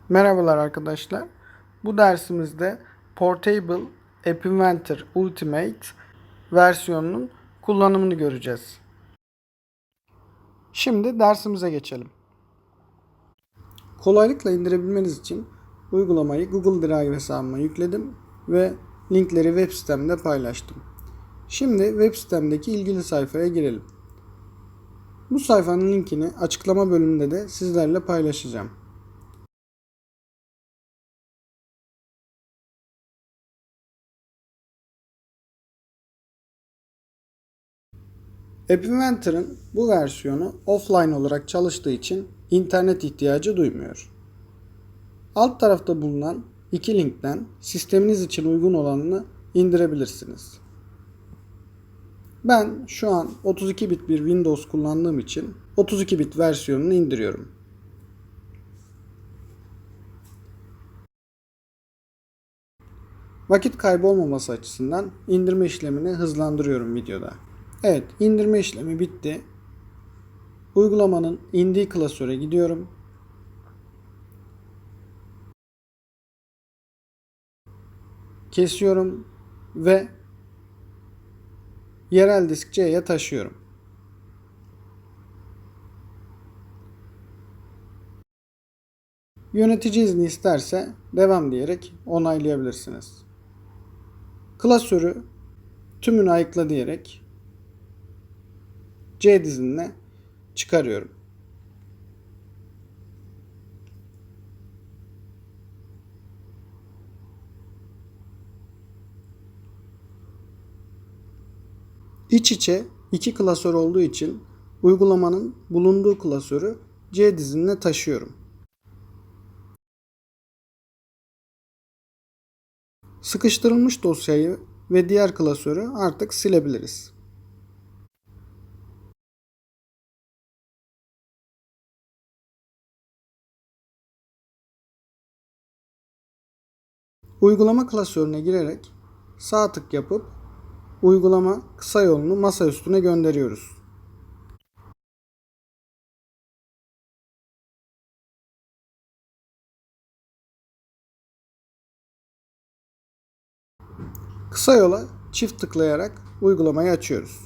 Merhabalar arkadaşlar. Bu dersimizde Portable App Inventor Ultimate versiyonunun kullanımını göreceğiz. Şimdi dersimize geçelim. Kolaylıkla indirebilmeniz için uygulamayı Google Drive hesabıma yükledim ve linkleri web sitemde paylaştım. Şimdi web sitemdeki ilgili sayfaya girelim. Bu sayfanın linkini açıklama bölümünde de sizlerle paylaşacağım. App Inventor'ın bu versiyonu offline olarak çalıştığı için internet ihtiyacı duymuyor. Alt tarafta bulunan iki linkten sisteminiz için uygun olanını indirebilirsiniz. Ben şu an 32 bit bir Windows kullandığım için 32 bit versiyonunu indiriyorum. Vakit kaybı olmaması açısından indirme işlemini hızlandırıyorum videoda. Evet, indirme işlemi bitti. Uygulamanın indiği klasöre gidiyorum. Kesiyorum ve yerel disk C'ye taşıyorum. Yönetici izni isterse devam diyerek onaylayabilirsiniz. Klasörü tümünü ayıkla diyerek C dizinine çıkarıyorum. İç içe iki klasör olduğu için uygulamanın bulunduğu klasörü C dizinine taşıyorum. Sıkıştırılmış dosyayı ve diğer klasörü artık silebiliriz. Uygulama klasörüne girerek sağ tık yapıp uygulama kısa yolunu masa üstüne gönderiyoruz. Kısa yola çift tıklayarak uygulamayı açıyoruz.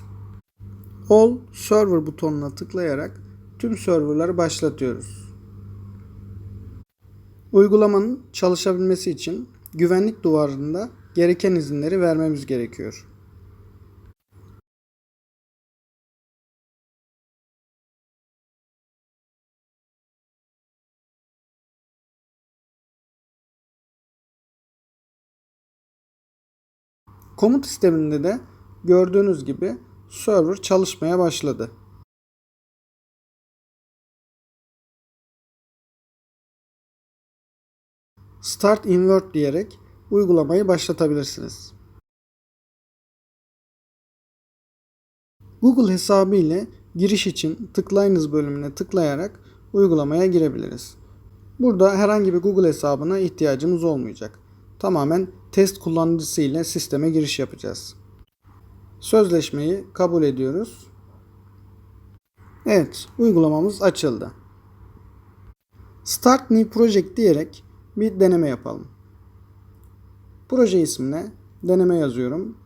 All Server butonuna tıklayarak tüm serverları başlatıyoruz. Uygulamanın çalışabilmesi için güvenlik duvarında gereken izinleri vermemiz gerekiyor. Komut sisteminde de gördüğünüz gibi server çalışmaya başladı. Start Invert diyerek uygulamayı başlatabilirsiniz. Google hesabı ile giriş için tıklayınız bölümüne tıklayarak uygulamaya girebiliriz. Burada herhangi bir Google hesabına ihtiyacımız olmayacak. Tamamen test kullanıcısı ile sisteme giriş yapacağız. Sözleşmeyi kabul ediyoruz. Evet, uygulamamız açıldı. Start New Project diyerek bir deneme yapalım. Proje ismine deneme yazıyorum.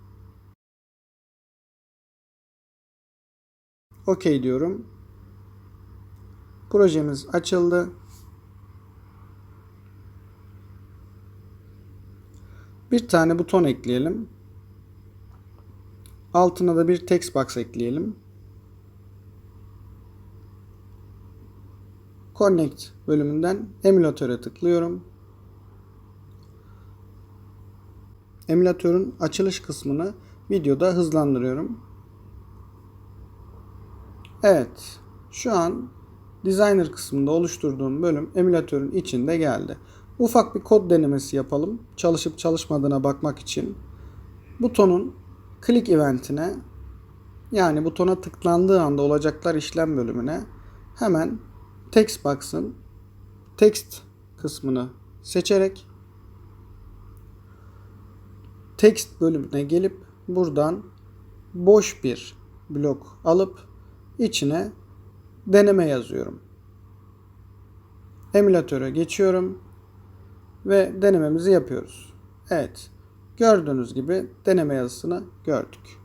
OK diyorum. Projemiz açıldı. Bir tane buton ekleyelim. Altına da bir text box ekleyelim. Connect bölümünden emülatöre tıklıyorum. Emülatörün açılış kısmını videoda hızlandırıyorum. Evet, şu an Designer kısmında oluşturduğum bölüm emülatörün içinde geldi. Ufak bir kod denemesi yapalım. Çalışıp çalışmadığına bakmak için. Butonun click eventine, yani butona tıklandığı anda olacaklar işlem bölümüne hemen text box'ın text kısmını seçerek text bölümüne gelip buradan boş bir blok alıp içine deneme yazıyorum. Emülatöre geçiyorum ve denememizi yapıyoruz. Evet, gördüğünüz gibi deneme yazısını gördük.